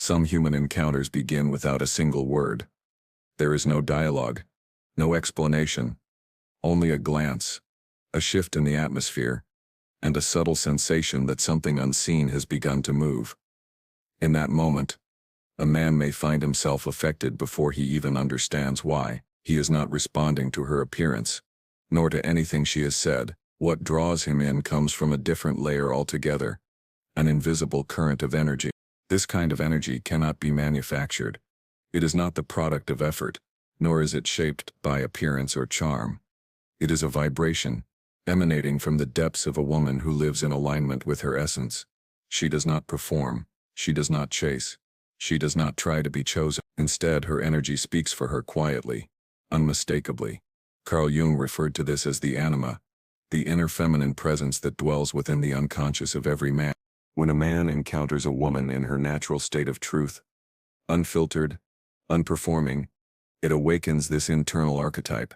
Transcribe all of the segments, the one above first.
Some human encounters begin without a single word. There is no dialogue, no explanation, only a glance, a shift in the atmosphere, and a subtle sensation that something unseen has begun to move. In that moment, a man may find himself affected before he even understands why. He is not responding to her appearance, nor to anything she has said. What draws him in comes from a different layer altogether, an invisible current of energy. This kind of energy cannot be manufactured. It is not the product of effort, nor is it shaped by appearance or charm. It is a vibration, emanating from the depths of a woman who lives in alignment with her essence. She does not perform, she does not chase, she does not try to be chosen. Instead, her energy speaks for her quietly, unmistakably. Carl Jung referred to this as the anima, the inner feminine presence that dwells within the unconscious of every man. When a man encounters a woman in her natural state of truth, unfiltered, unperforming, it awakens this internal archetype.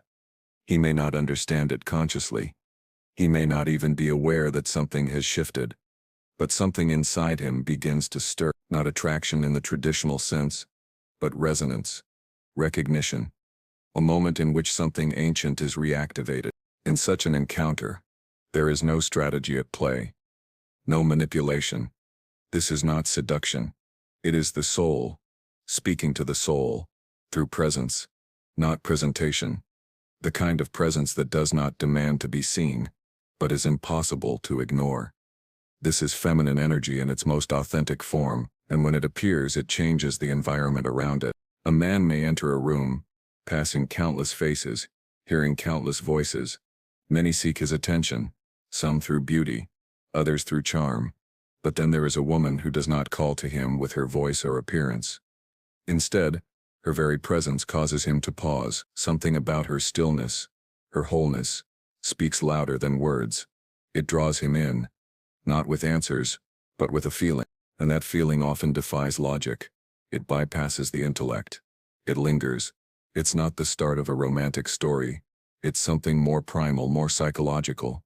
He may not understand it consciously. He may not even be aware that something has shifted. But something inside him begins to stir, not attraction in the traditional sense, but resonance, recognition, a moment in which something ancient is reactivated. In such an encounter, there is no strategy at play, no manipulation. This is not seduction. It is the soul, speaking to the soul, through presence, not presentation. The kind of presence that does not demand to be seen, but is impossible to ignore. This is feminine energy in its most authentic form, and when it appears, it changes the environment around it. A man may enter a room, passing countless faces, hearing countless voices. Many seek his attention, some through beauty, others through charm. But then there is a woman who does not call to him with her voice or appearance. Instead, her very presence causes him to pause. Something about her stillness, her wholeness, speaks louder than words. It draws him in, not with answers, but with a feeling. And that feeling often defies logic. It bypasses the intellect. It lingers. It's not the start of a romantic story. It's something more primal, more psychological.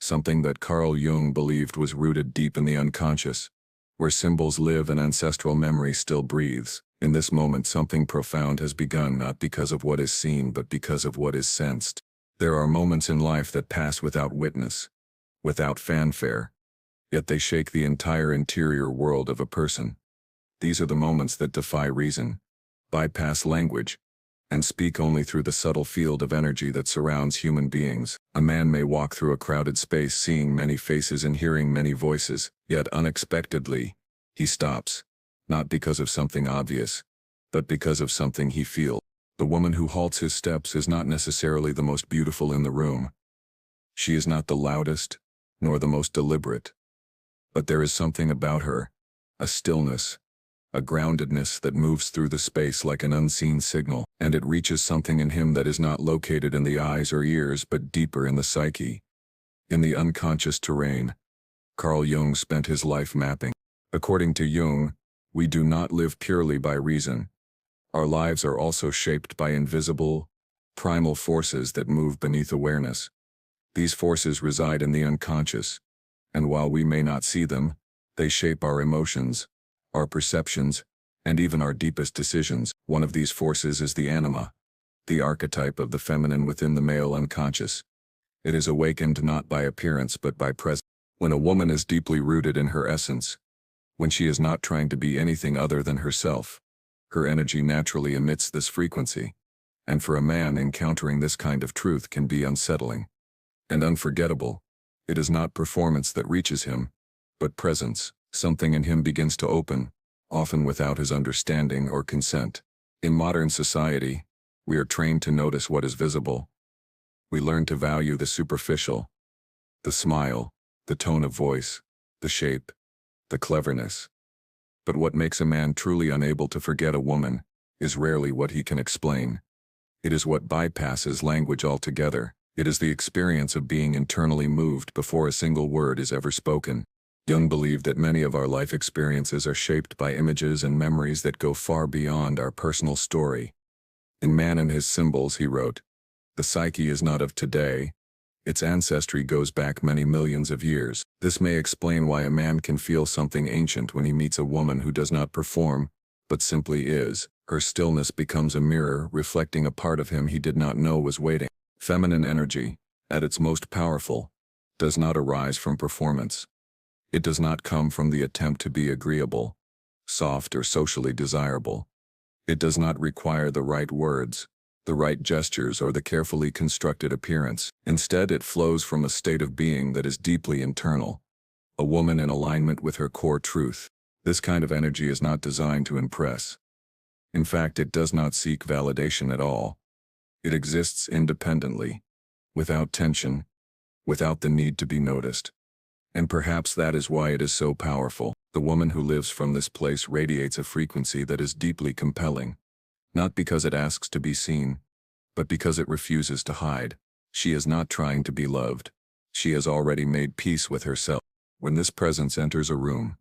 Something that Carl Jung believed was rooted deep in the unconscious, where symbols live and ancestral memory still breathes. In this moment, something profound has begun, not because of what is seen, but because of what is sensed. There are moments in life that pass without witness, without fanfare, yet they shake the entire interior world of a person. These are the moments that defy reason, bypass language, and speak only through the subtle field of energy that surrounds human beings. A man may walk through a crowded space seeing many faces and hearing many voices, yet unexpectedly, he stops, not because of something obvious, but because of something he feels. The woman who halts his steps is not necessarily the most beautiful in the room. She is not the loudest, nor the most deliberate. But there is something about her, a stillness, a groundedness that moves through the space like an unseen signal, and it reaches something in him that is not located in the eyes or ears but deeper in the psyche, in the unconscious terrain. Carl Jung spent his life mapping. According to Jung, we do not live purely by reason. Our lives are also shaped by invisible, primal forces that move beneath awareness. These forces reside in the unconscious, and while we may not see them, they shape our emotions, our perceptions, and even our deepest decisions. One of these forces is the anima, the archetype of the feminine within the male unconscious. It is awakened not by appearance but by presence. When a woman is deeply rooted in her essence, when she is not trying to be anything other than herself, her energy naturally emits this frequency. And for a man, encountering this kind of truth can be unsettling and unforgettable. It is not performance that reaches him, but presence. Something in him begins to open, often without his understanding or consent. In modern society, we are trained to notice what is visible. We learn to value the superficial, the smile, the tone of voice, the shape, the cleverness. But what makes a man truly unable to forget a woman is rarely what he can explain. It is what bypasses language altogether. It is the experience of being internally moved before a single word is ever spoken. Jung believed that many of our life experiences are shaped by images and memories that go far beyond our personal story. In Man and His Symbols, he wrote, "The psyche is not of today, Its ancestry goes back many millions of years. This may explain why a man can feel something ancient when he meets a woman who does not perform, but simply is. Her stillness becomes a mirror reflecting a part of him he did not know was waiting. Feminine energy, at its most powerful, does not arise from performance. It does not come from the attempt to be agreeable, soft, or socially desirable. It does not require the right words, the right gestures, or the carefully constructed appearance. Instead, it flows from a state of being that is deeply internal, a woman in alignment with her core truth. This kind of energy is not designed to impress. In fact, it does not seek validation at all. It exists independently, without tension, without the need to be noticed. And perhaps that is why it is so powerful. The woman who lives from this place radiates a frequency that is deeply compelling, not because it asks to be seen, but because it refuses to hide. She is not trying to be loved. She has already made peace with herself. When this presence enters a room,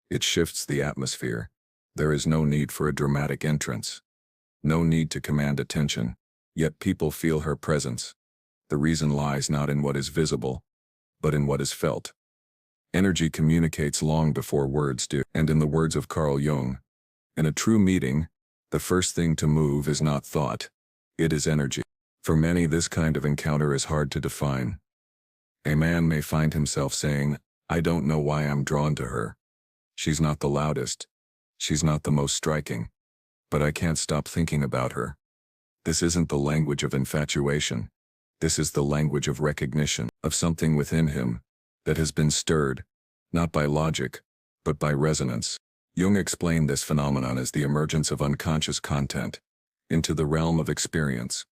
it shifts the atmosphere. There is no need for a dramatic entrance, no need to command attention, yet people feel her presence. The reason lies not in what is visible, but in what is felt. Energy communicates long before words do, and in the words of Carl Jung, in a true meeting, the first thing to move is not thought, it is energy. For many, this kind of encounter is hard to define. A man may find himself saying, "I don't know why I'm drawn to her. She's not the loudest. She's not the most striking. But I can't stop thinking about her." This isn't the language of infatuation. This is the language of recognition, of something within him that has been stirred, not by logic, but by resonance. Jung explained this phenomenon as the emergence of unconscious content into the realm of experience.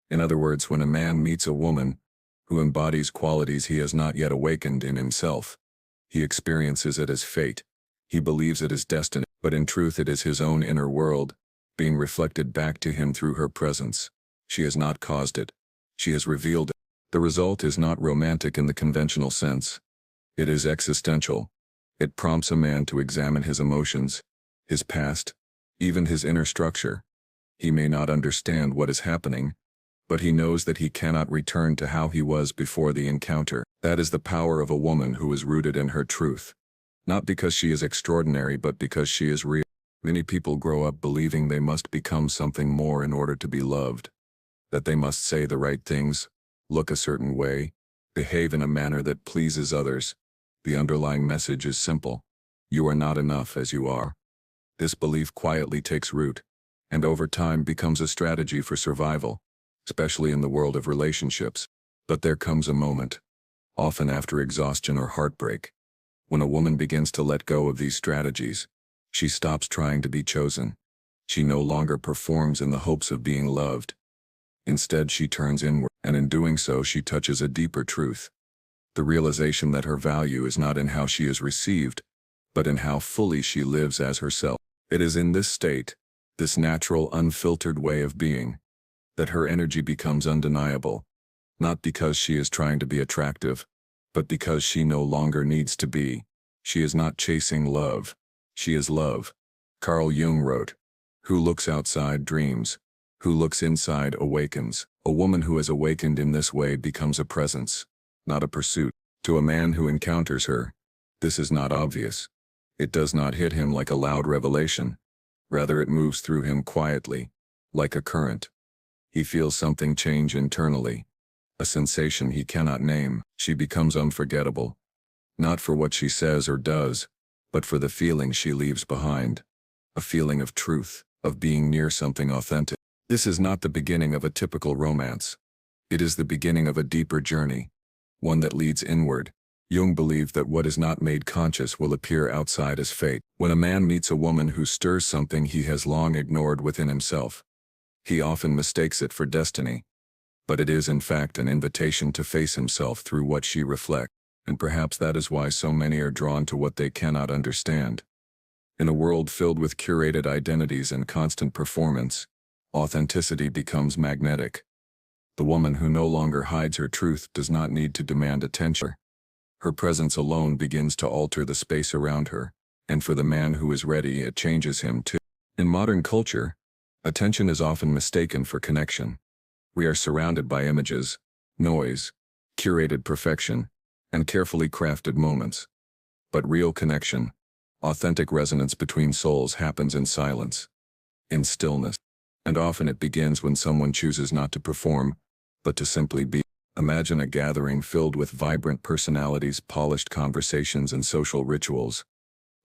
In other words, when a man meets a woman who embodies qualities he has not yet awakened in himself, he experiences it as fate. He believes it is destiny, but in truth it is his own inner world, being reflected back to him through her presence. She has not caused it. She has revealed it. The result is not romantic in the conventional sense. It is existential. It prompts a man to examine his emotions, his past, even his inner structure. He may not understand what is happening, but he knows that he cannot return to how he was before the encounter. That is the power of a woman who is rooted in her truth. Not because she is extraordinary, but because she is real. Many people grow up believing they must become something more in order to be loved, that they must say the right things, look a certain way, behave in a manner that pleases others. The underlying message is simple. You are not enough as you are. This belief quietly takes root, and over time becomes a strategy for survival, especially in the world of relationships. But there comes a moment, often after exhaustion or heartbreak, when a woman begins to let go of these strategies. She stops trying to be chosen. She no longer performs in the hopes of being loved. Instead, she turns inward, and in doing so she touches a deeper truth. The realization that her value is not in how she is received, but in how fully she lives as herself. It is in this state, this natural, unfiltered way of being, that her energy becomes undeniable, not because she is trying to be attractive, but because she no longer needs to be. She is not chasing love. She is love. Carl Jung wrote, "Who looks outside dreams. Who looks inside awakens." A woman who has awakened in this way becomes a presence, not a pursuit. To a man who encounters her, this is not obvious. It does not hit him like a loud revelation. Rather, it moves through him quietly, like a current. He feels something change internally, a sensation he cannot name. She becomes unforgettable, not for what she says or does, but for the feeling she leaves behind. A feeling of truth, of being near something authentic. This is not the beginning of a typical romance. It is the beginning of a deeper journey, one that leads inward. Jung believed that what is not made conscious will appear outside as fate. When a man meets a woman who stirs something he has long ignored within himself, he often mistakes it for destiny. But it is in fact an invitation to face himself through what she reflects. And perhaps that is why so many are drawn to what they cannot understand. In a world filled with curated identities and constant performance, authenticity becomes magnetic. The woman who no longer hides her truth does not need to demand attention. Her presence alone begins to alter the space around her, and for the man who is ready, it changes him too. In modern culture, attention is often mistaken for connection. We are surrounded by images, noise, curated perfection, and carefully crafted moments. But real connection, authentic resonance between souls happens in silence, in stillness. And often it begins when someone chooses not to perform, but to simply be. Imagine a gathering filled with vibrant personalities, polished conversations, and social rituals.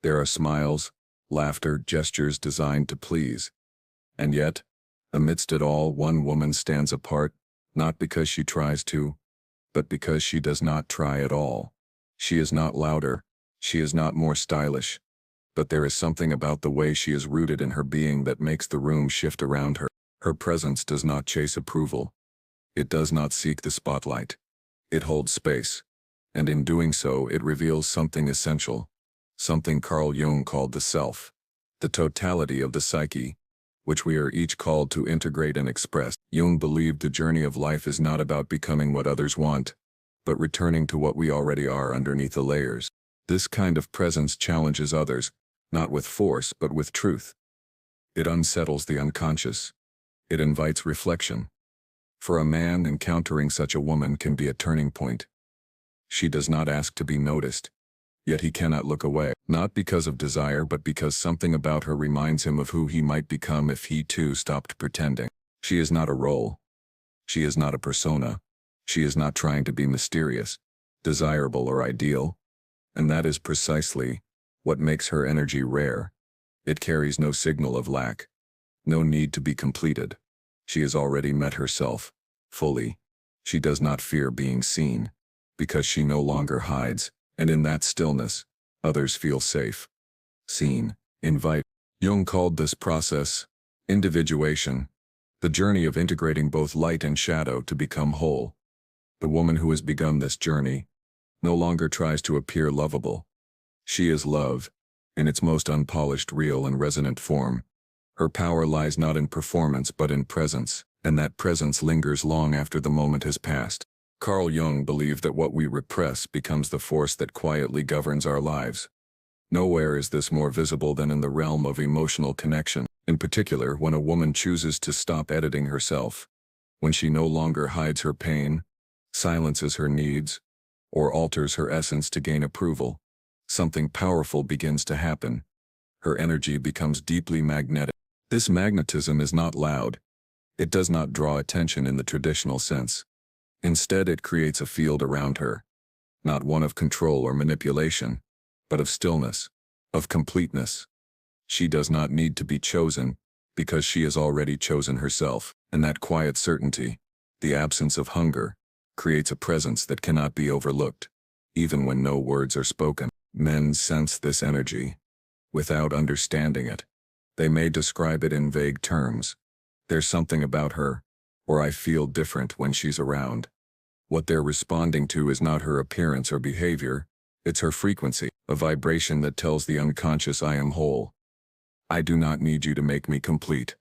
There are smiles, laughter, gestures designed to please. And yet, amidst it all, one woman stands apart, not because she tries to, but because she does not try at all. She is not louder, she is not more stylish, but there is something about the way she is rooted in her being that makes the room shift around her. Her presence does not chase approval. It does not seek the spotlight. It holds space, and in doing so it reveals something essential, something Carl Jung called the self, the totality of the psyche, which we are each called to integrate and express. Jung believed the journey of life is not about becoming what others want, but returning to what we already are underneath the layers. This kind of presence challenges others, not with force but with truth. It unsettles the unconscious. It invites reflection. For a man, encountering such a woman can be a turning point. She does not ask to be noticed, yet he cannot look away, not because of desire but because something about her reminds him of who he might become if he too stopped pretending. She is not a role. She is not a persona. She is not trying to be mysterious, desirable, or ideal. And that is precisely what makes her energy rare. It carries no signal of lack, no need to be completed. She has already met herself, fully. She does not fear being seen, because she no longer hides, and in that stillness, others feel safe, seen, invite. Jung called this process individuation, the journey of integrating both light and shadow to become whole. The woman who has begun this journey no longer tries to appear lovable. She is love, in its most unpolished, real, and resonant form. Her power lies not in performance but in presence, and that presence lingers long after the moment has passed. Carl Jung believed that what we repress becomes the force that quietly governs our lives. Nowhere is this more visible than in the realm of emotional connection, in particular when a woman chooses to stop editing herself, when she no longer hides her pain, silences her needs, or alters her essence to gain approval. Something powerful begins to happen. Her energy becomes deeply magnetic. This magnetism is not loud. It does not draw attention in the traditional sense. Instead, it creates a field around her, not one of control or manipulation, but of stillness, of completeness. She does not need to be chosen, because she has already chosen herself, and that quiet certainty, the absence of hunger, creates a presence that cannot be overlooked, even when no words are spoken. Men sense this energy, without understanding it. They may describe it in vague terms. There's something about her, or I feel different when she's around. What they're responding to is not her appearance or behavior, it's her frequency, a vibration that tells the unconscious I am whole. I do not need you to make me complete.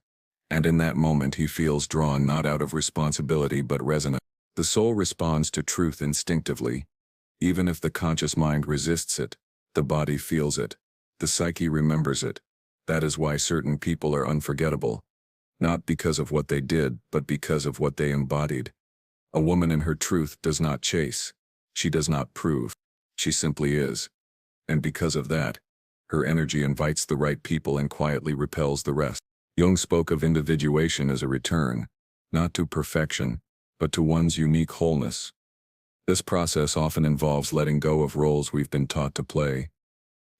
And in that moment he feels drawn not out of responsibility but resonance. The soul responds to truth instinctively. Even if the conscious mind resists it, the body feels it. The psyche remembers it. That is why certain people are unforgettable. Not because of what they did, but because of what they embodied. A woman in her truth does not chase. She does not prove. She simply is. And because of that, her energy invites the right people and quietly repels the rest. Jung spoke of individuation as a return, not to perfection, but to one's unique wholeness. This process often involves letting go of roles we've been taught to play.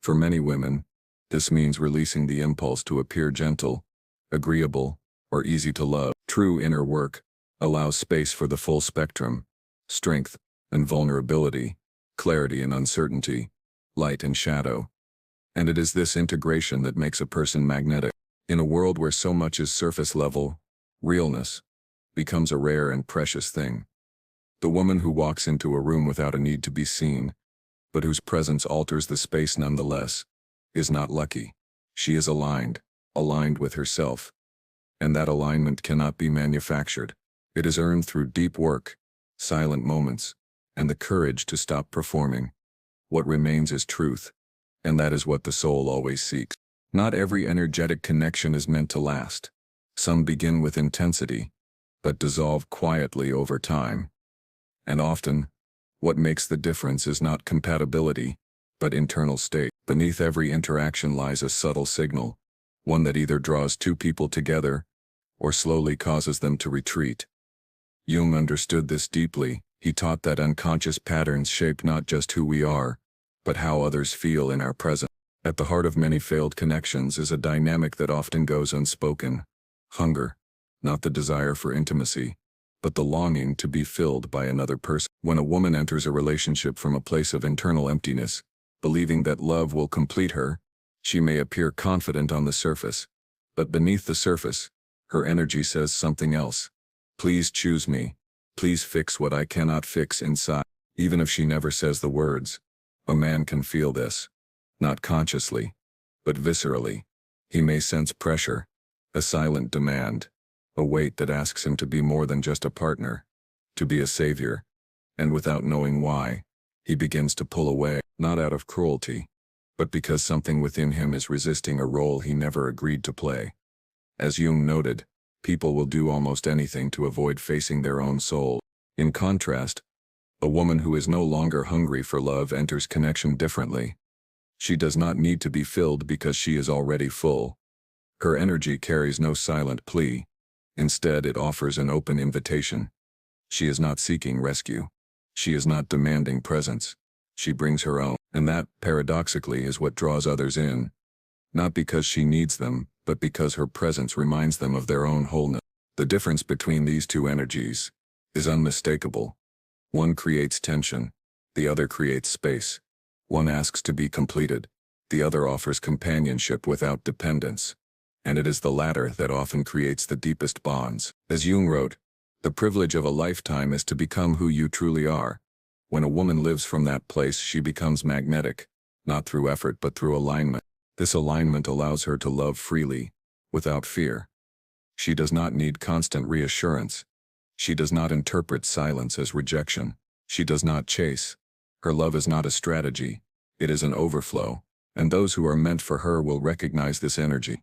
For many women, this means releasing the impulse to appear gentle, agreeable, or easy to love. True inner work allows space for the full spectrum, strength and vulnerability, clarity and uncertainty, light and shadow. And it is this integration that makes a person magnetic. In a world where so much is surface level, realness becomes a rare and precious thing. The woman who walks into a room without a need to be seen, but whose presence alters the space nonetheless, is not lucky. She is aligned with herself. And that alignment cannot be manufactured. It is earned through deep work, silent moments, and the courage to stop performing. What remains is truth, and that is what the soul always seeks. Not every energetic connection is meant to last. Some begin with intensity, but dissolve quietly over time. And often, What makes the difference is not compatibility, but internal state. Beneath every interaction lies a subtle signal, one that either draws two people together or slowly causes them to retreat. Jung understood this deeply. He taught that unconscious patterns shape not just who we are, but how others feel in our presence. At the heart of many failed connections is a dynamic that often goes unspoken: hunger, not the desire for intimacy, but the longing to be filled by another person. When a woman enters a relationship from a place of internal emptiness, believing that love will complete her, she may appear confident on the surface, but beneath the surface, her energy says something else. Please choose me. Please fix what I cannot fix inside. Even if she never says the words, a man can feel this. Not consciously, but viscerally. He may sense pressure, a silent demand, a weight that asks him to be more than just a partner, to be a savior, and without knowing why, he begins to pull away, not out of cruelty, but because something within him is resisting a role he never agreed to play. As Jung noted, people will do almost anything to avoid facing their own soul. In contrast, a woman who is no longer hungry for love enters connection differently. She does not need to be filled because she is already full. Her energy carries no silent plea. Instead, it offers an open invitation. She is not seeking rescue. She is not demanding presence. She brings her own, and that, paradoxically, is what draws others in. Not because she needs them, but because her presence reminds them of their own wholeness. The difference between these two energies is unmistakable. One creates tension, the other creates space. One asks to be completed, the other offers companionship without dependence. And it is the latter that often creates the deepest bonds. As Jung wrote, the privilege of a lifetime is to become who you truly are. When a woman lives from that place, she becomes magnetic, not through effort but through alignment. This alignment allows her to love freely, without fear. She does not need constant reassurance. She does not interpret silence as rejection. She does not chase. Her love is not a strategy, it is an overflow, and those who are meant for her will recognize this energy.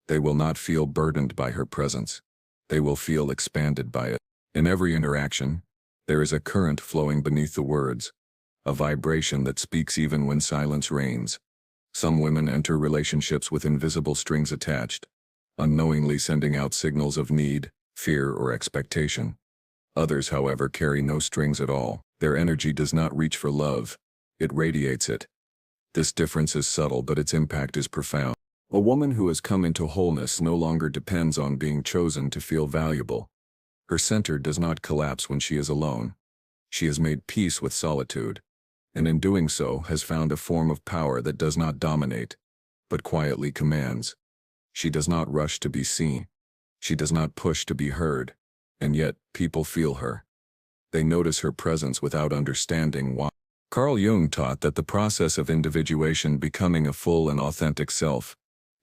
They will not feel burdened by her presence. They will feel expanded by it. In every interaction, there is a current flowing beneath the words, a vibration that speaks even when silence reigns. Some women enter relationships with invisible strings attached, unknowingly sending out signals of need, fear, or expectation. Others, however, carry no strings at all. Their energy does not reach for love, it radiates it. This difference is subtle, but its impact is profound. A woman who has come into wholeness no longer depends on being chosen to feel valuable. Her center does not collapse when she is alone. She has made peace with solitude, and in doing so has found a form of power that does not dominate, but quietly commands. She does not rush to be seen. She does not push to be heard, and yet people feel her. They notice her presence without understanding why. Carl Jung taught that the process of individuation, becoming a full and authentic self,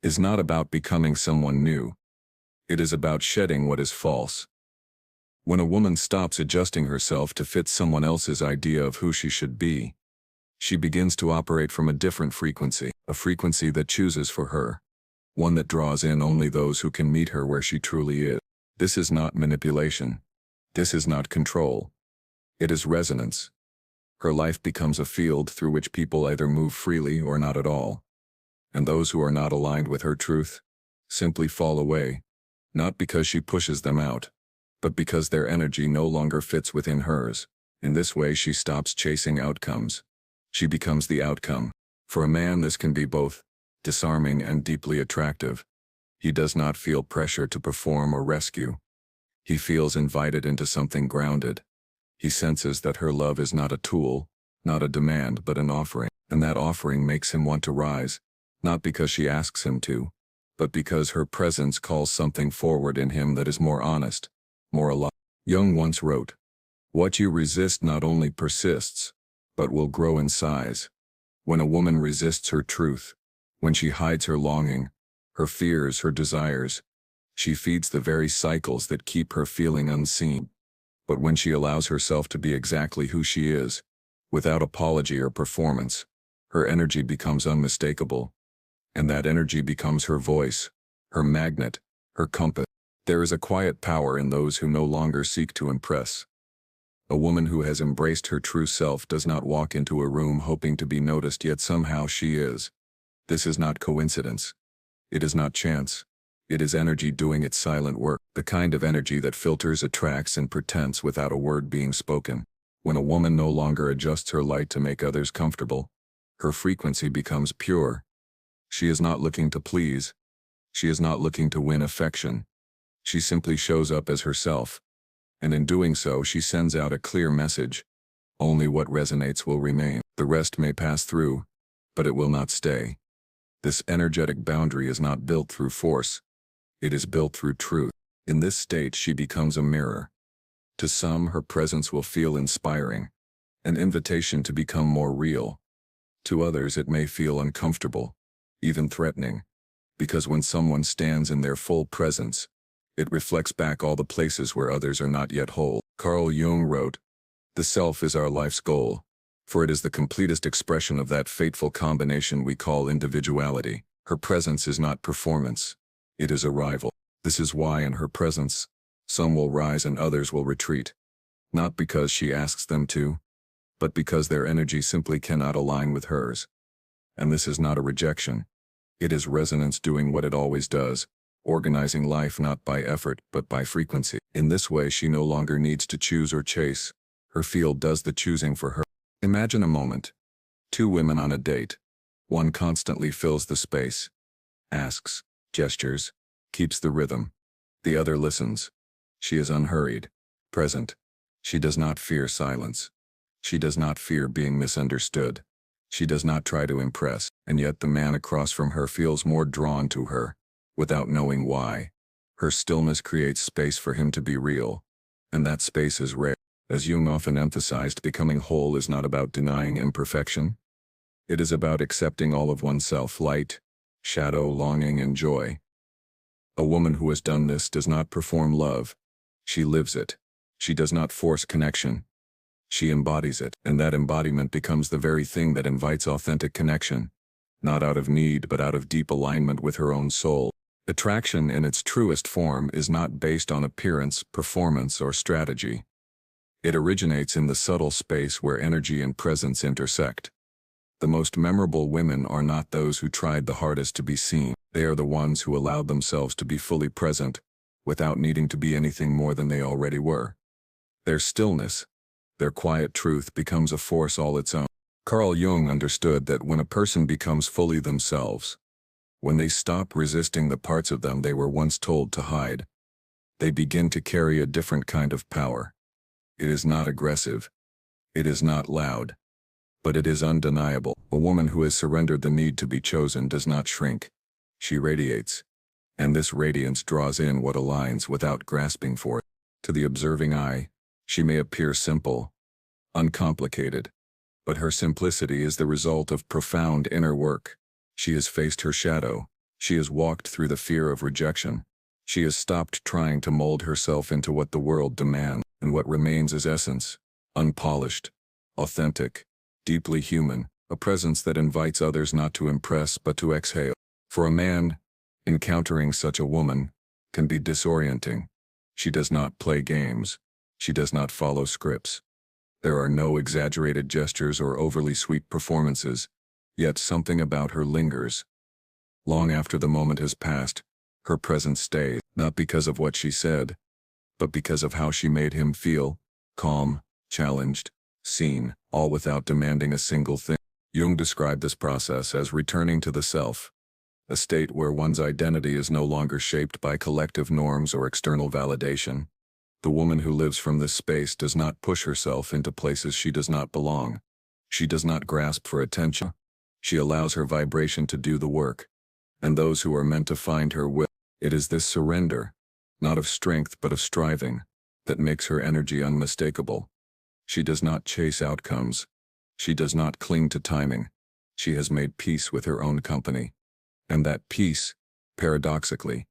is not about becoming someone new. It is about shedding what is false. When a woman stops adjusting herself to fit someone else's idea of who she should be, she begins to operate from a different frequency, a frequency that chooses for her, one that draws in only those who can meet her where she truly is. This is not manipulation. This is not control. It is resonance. Her life becomes a field through which people either move freely or not at all. And those who are not aligned with her truth simply fall away, not because she pushes them out, but because their energy no longer fits within hers. In this way, she stops chasing outcomes. She becomes the outcome. For a man, this can be both disarming and deeply attractive. He does not feel pressure to perform or rescue. He feels invited into something grounded. He senses that her love is not a tool, not a demand, but an offering, and that offering makes him want to rise, not because she asks him to, but because her presence calls something forward in him that is more honest, more alive. Jung once wrote, "What you resist not only persists, but will grow in size." When a woman resists her truth, when she hides her longing, her fears, her desires, she feeds the very cycles that keep her feeling unseen. But when she allows herself to be exactly who she is, without apology or performance, her energy becomes unmistakable. And that energy becomes her voice, her magnet, her compass. There is a quiet power in those who no longer seek to impress. A woman who has embraced her true self does not walk into a room hoping to be noticed, yet somehow she is. This is not coincidence. It is not chance. It is energy doing its silent work, the kind of energy that filters, attracts, and pretends without a word being spoken. When a woman no longer adjusts her light to make others comfortable, her frequency becomes pure. She is not looking to please. She is not looking to win affection. She simply shows up as herself. And in doing so, she sends out a clear message. Only what resonates will remain. The rest may pass through, but it will not stay. This energetic boundary is not built through force. It is built through truth. In this state, she becomes a mirror. To some, her presence will feel inspiring, an invitation to become more real. To others, it may feel uncomfortable, even threatening, because when someone stands in their full presence, it reflects back all the places where others are not yet whole. Carl Jung wrote, "The self is our life's goal, for it is the completest expression of that fateful combination we call individuality. Her presence is not performance. It is arrival. This is why in her presence, some will rise and others will retreat. Not because she asks them to, but because their energy simply cannot align with hers. And this is not a rejection. It is resonance doing what it always does, organizing life not by effort but by frequency. In this way, she no longer needs to choose or chase. Her field does the choosing for her." Imagine a moment. Two women on a date. One constantly fills the space, asks, gestures, keeps the rhythm. The other listens. She is unhurried, present. She does not fear silence. She does not fear being misunderstood. She does not try to impress, and yet the man across from her feels more drawn to her, without knowing why. Her stillness creates space for him to be real, and that space is rare. As Jung often emphasized, becoming whole is not about denying imperfection. It is about accepting all of oneself: light, shadow, longing, and joy. A woman who has done this does not perform love. She lives it. She does not force connection. She embodies it, and that embodiment becomes the very thing that invites authentic connection, not out of need but out of deep alignment with her own soul. Attraction in its truest form is not based on appearance, performance, or strategy. It originates in the subtle space where energy and presence intersect. The most memorable women are not those who tried the hardest to be seen. They are the ones who allowed themselves to be fully present, without needing to be anything more than they already were. Their stillness, their quiet truth, becomes a force all its own. Carl Jung understood that when a person becomes fully themselves, when they stop resisting the parts of them they were once told to hide, they begin to carry a different kind of power. It is not aggressive. It is not loud. But it is undeniable. A woman who has surrendered the need to be chosen does not shrink. She radiates. And this radiance draws in what aligns without grasping for it. To the observing eye, she may appear simple, uncomplicated, but her simplicity is the result of profound inner work. She has faced her shadow. She has walked through the fear of rejection. She has stopped trying to mold herself into what the world demands, and what remains is essence, unpolished, authentic, deeply human, a presence that invites others not to impress but to exhale. For a man, encountering such a woman can be disorienting. She does not play games. She does not follow scripts. There are no exaggerated gestures or overly sweet performances, yet something about her lingers. Long after the moment has passed, her presence stays, not because of what she said, but because of how she made him feel: calm, challenged, seen, all without demanding a single thing. Jung described this process as returning to the self, a state where one's identity is no longer shaped by collective norms or external validation. The woman who lives from this space does not push herself into places she does not belong. She does not grasp for attention. She allows her vibration to do the work, and those who are meant to find her will. It is this surrender, not of strength but of striving, that makes her energy unmistakable. She does not chase outcomes. She does not cling to timing. She has made peace with her own company. And that peace, paradoxically,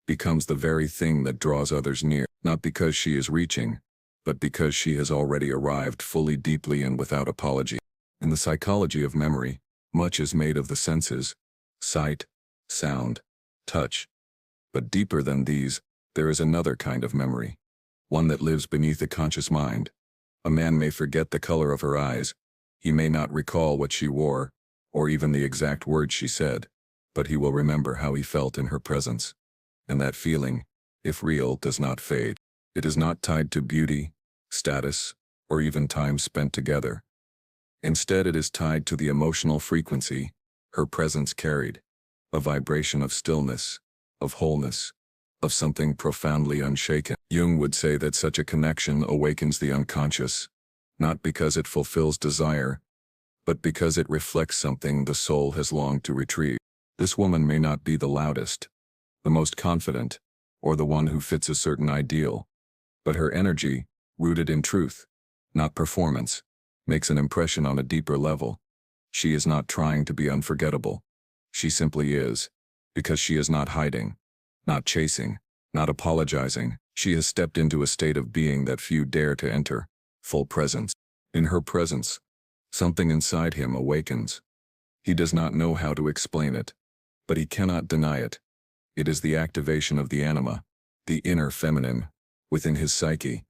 becomes the very thing that draws others near, not because she is reaching, but because she has already arrived fully, deeply, and without apology. In the psychology of memory, much is made of the senses: sight, sound, touch. But deeper than these, there is another kind of memory, one that lives beneath the conscious mind, A man may forget the color of her eyes, he may not recall what she wore, or even the exact words she said, but he will remember how he felt in her presence. And that feeling, if real, does not fade. It is not tied to beauty, status, or even time spent together. Instead, it is tied to the emotional frequency her presence carried, a vibration of stillness, of wholeness, of something profoundly unshaken. Jung would say that such a connection awakens the unconscious, not because it fulfills desire, but because it reflects something the soul has longed to retrieve. This woman may not be the loudest, the most confident, or the one who fits a certain ideal, but her energy, rooted in truth, not performance, makes an impression on a deeper level. She is not trying to be unforgettable. She simply is, because she is not hiding, not chasing, not apologizing. She has stepped into a state of being that few dare to enter, full presence. In her presence, something inside him awakens. He does not know how to explain it, but he cannot deny it. It is the activation of the anima, the inner feminine, within his psyche.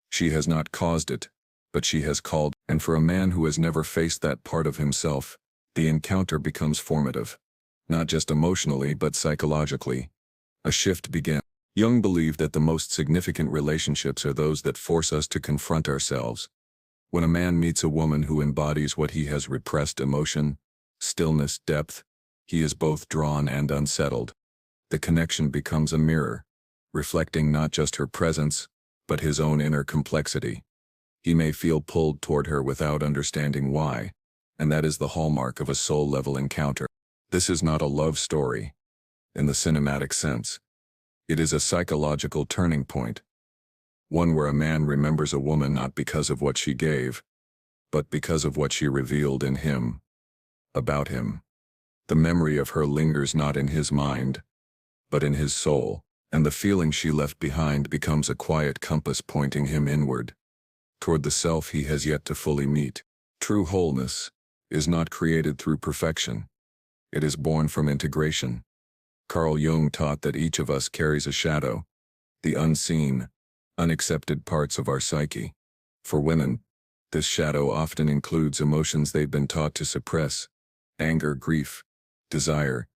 She has not caused it, but she has called, and for a man who has never faced that part of himself, the encounter becomes formative. Not just emotionally but psychologically. A shift begins. Jung believed that the most significant relationships are those that force us to confront ourselves. When a man meets a woman who embodies what he has repressed, emotion, stillness, depth, he is both drawn and unsettled. The connection becomes a mirror, reflecting not just her presence, but his own inner complexity. He may feel pulled toward her without understanding why, and that is the hallmark of a soul-level encounter. This is not a love story, in the cinematic sense. It is a psychological turning point. One where a man remembers a woman not because of what she gave, but because of what she revealed in him, about him. The memory of her lingers not in his mind, but in his soul, and the feeling she left behind becomes a quiet compass pointing him inward, toward the self he has yet to fully meet. True wholeness is not created through perfection. It is born from integration. Carl Jung taught that each of us carries a shadow, the unseen, unaccepted parts of our psyche. For women, this shadow often includes emotions they've been taught to suppress: anger, grief, desire,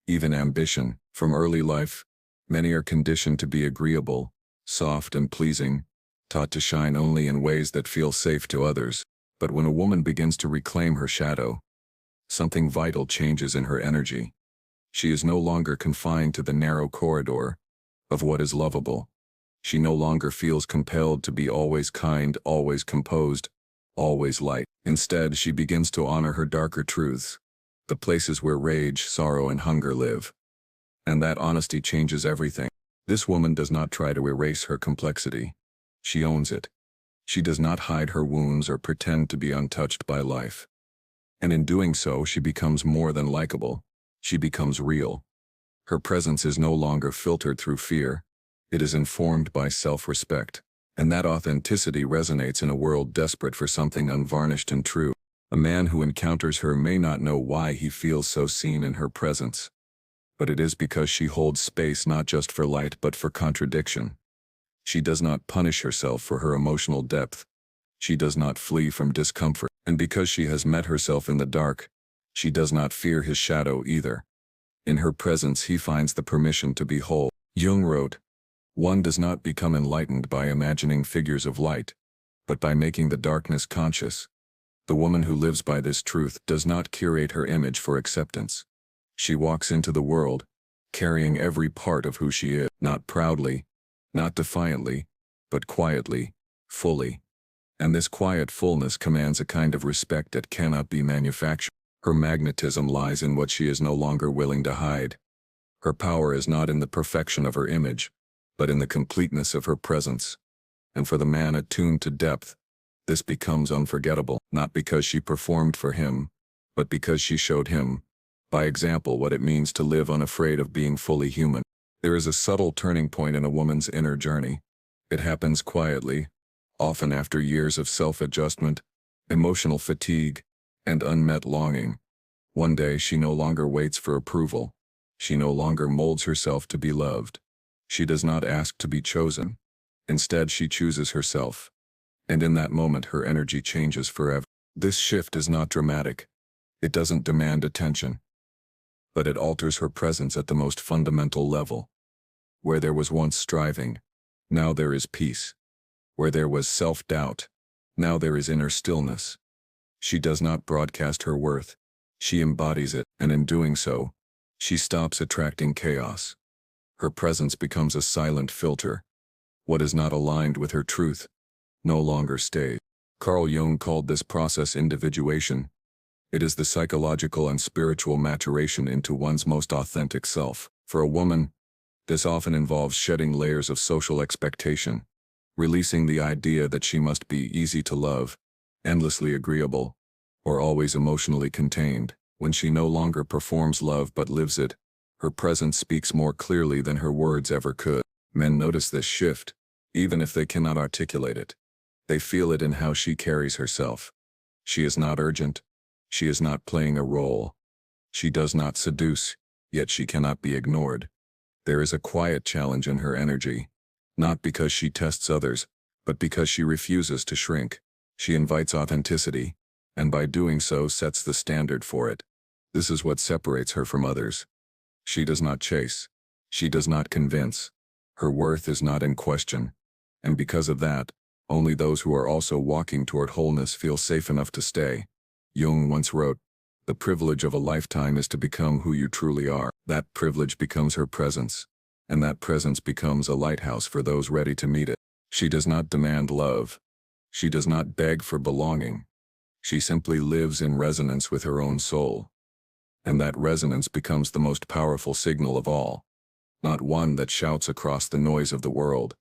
even ambition. From early life, many are conditioned to be agreeable, soft and pleasing, taught to shine only in ways that feel safe to others. But when a woman begins to reclaim her shadow, something vital changes in her energy. She is no longer confined to the narrow corridor of what is lovable. She no longer feels compelled to be always kind, always composed, always light. Instead, she begins to honor her darker truths, the places where rage, sorrow, and hunger live. And that honesty changes everything. This woman does not try to erase her complexity. She owns it. She does not hide her wounds or pretend to be untouched by life. And in doing so, she becomes more than likable. She becomes real. Her presence is no longer filtered through fear. It is informed by self-respect. And that authenticity resonates in a world desperate for something unvarnished and true. A man who encounters her may not know why he feels so seen in her presence. But it is because she holds space not just for light but for contradiction. She does not punish herself for her emotional depth. She does not flee from discomfort. And because she has met herself in the dark, she does not fear his shadow either. In her presence he finds the permission to be whole. Jung wrote, "One does not become enlightened by imagining figures of light, but by making the darkness conscious." The woman who lives by this truth does not curate her image for acceptance. She walks into the world, carrying every part of who she is, not proudly, not defiantly, but quietly, fully. And this quiet fullness commands a kind of respect that cannot be manufactured. Her magnetism lies in what she is no longer willing to hide. Her power is not in the perfection of her image, but in the completeness of her presence. And for the man attuned to depth, this becomes unforgettable, not because she performed for him, but because she showed him, by example, what it means to live unafraid of being fully human. There is a subtle turning point in a woman's inner journey. It happens quietly, often after years of self-adjustment, emotional fatigue, and unmet longing. One day she no longer waits for approval. She no longer molds herself to be loved. She does not ask to be chosen. Instead, she chooses herself. And in that moment her energy changes forever. This shift is not dramatic. It doesn't demand attention. But it alters her presence at the most fundamental level. Where there was once striving, now there is peace. Where there was self-doubt, now there is inner stillness. She does not broadcast her worth. She embodies it, and in doing so, she stops attracting chaos. Her presence becomes a silent filter. What is not aligned with her truth no longer stays. Carl Jung called this process individuation. It is the psychological and spiritual maturation into one's most authentic self. For a woman, this often involves shedding layers of social expectation, releasing the idea that she must be easy to love, endlessly agreeable, or always emotionally contained. When she no longer performs love but lives it, her presence speaks more clearly than her words ever could. Men notice this shift, even if they cannot articulate it. They feel it in how she carries herself. She is not urgent. She is not playing a role. She does not seduce, yet she cannot be ignored. There is a quiet challenge in her energy, not because she tests others, but because she refuses to shrink. She invites authenticity, and by doing so sets the standard for it. This is what separates her from others. She does not chase. She does not convince. Her worth is not in question. And because of that, only those who are also walking toward wholeness feel safe enough to stay. Jung once wrote, "The privilege of a lifetime is to become who you truly are." That privilege becomes her presence, and that presence becomes a lighthouse for those ready to meet it. She does not demand love. She does not beg for belonging. She simply lives in resonance with her own soul. And that resonance becomes the most powerful signal of all. Not one that shouts across the noise of the world,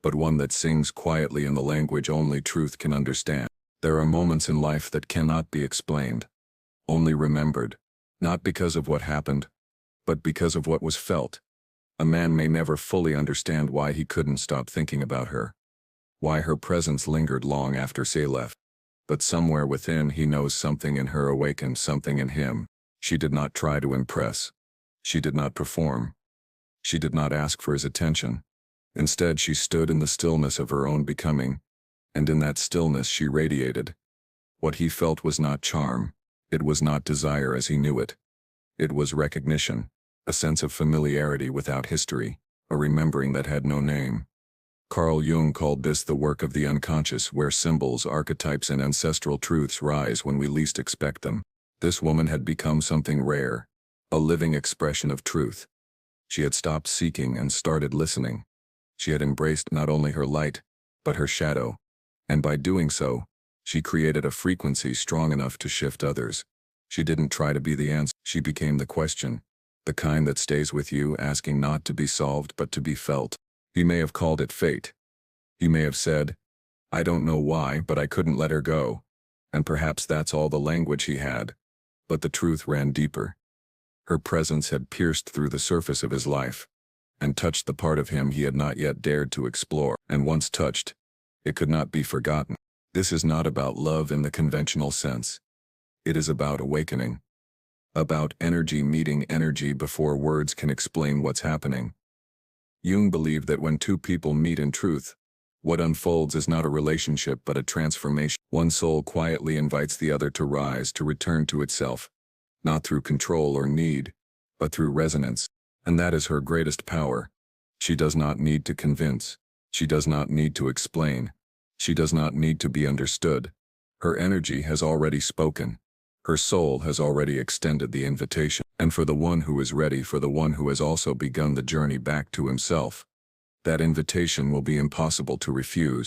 but one that sings quietly in the language only truth can understand. There are moments in life that cannot be explained, only remembered, not because of what happened, but because of what was felt. A man may never fully understand why he couldn't stop thinking about her, why her presence lingered long after she left. But somewhere within he knows something in her awakened something in him. She did not try to impress. She did not perform. She did not ask for his attention. Instead, she stood in the stillness of her own becoming, and in that stillness she radiated. What he felt was not charm. It was not desire as he knew it. It was recognition, a sense of familiarity without history, a remembering that had no name. Carl Jung called this the work of the unconscious, where symbols, archetypes, and ancestral truths rise when we least expect them. This woman had become something rare, a living expression of truth. She had stopped seeking and started listening. She had embraced not only her light, but her shadow, and by doing so, she created a frequency strong enough to shift others. She didn't try to be the answer, she became the question, the kind that stays with you, asking not to be solved but to be felt. He may have called it fate. He may have said, "I don't know why, but I couldn't let her go." And perhaps that's all the language he had. But the truth ran deeper. Her presence had pierced through the surface of his life, and touched the part of him he had not yet dared to explore. And once touched, it could not be forgotten. This is not about love in the conventional sense. It is about awakening. About energy meeting energy before words can explain what's happening. Jung believed that when two people meet in truth, what unfolds is not a relationship but a transformation. One soul quietly invites the other to rise, to return to itself, not through control or need, but through resonance. And that is her greatest power. She does not need to convince. She does not need to explain. She does not need to be understood. Her energy has already spoken. Her soul has already extended the invitation. And for the one who is ready, for the one who has also begun the journey back to himself, that invitation will be impossible to refuse.